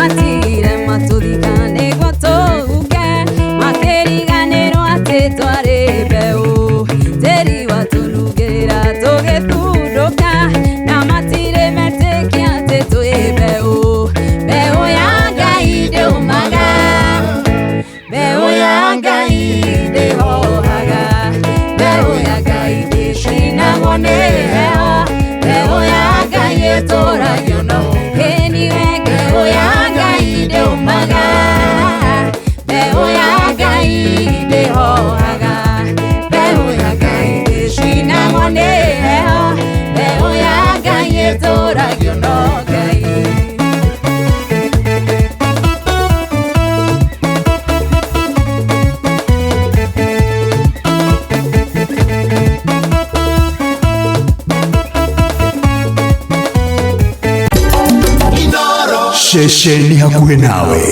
matire matũthikane guo tũhuke makĩriganĩrwo atĩ twarĩ mbeũ tĩri watũnungĩrĩra tũgĩthundũka na matirĩ metĩkia atĩ twĩ mbeũ mbeũ ya Ngai ndĩũmaga mbeũ ya Ngai ndĩhohaga mbeũ ya Ngai ndĩcinagwo nĩ heho mbeũ ya Ngai ĩtũũragio na ũgeni mbeũ ya Ngai ndĩũmaga mbeũ ya Ngai ndĩhohaga mbeũ ya Ngai ndĩcinagwo nĩ heho mbeũ ya Ngai ĩtũũragio na Ngai. Shesheni hakuwe nawe.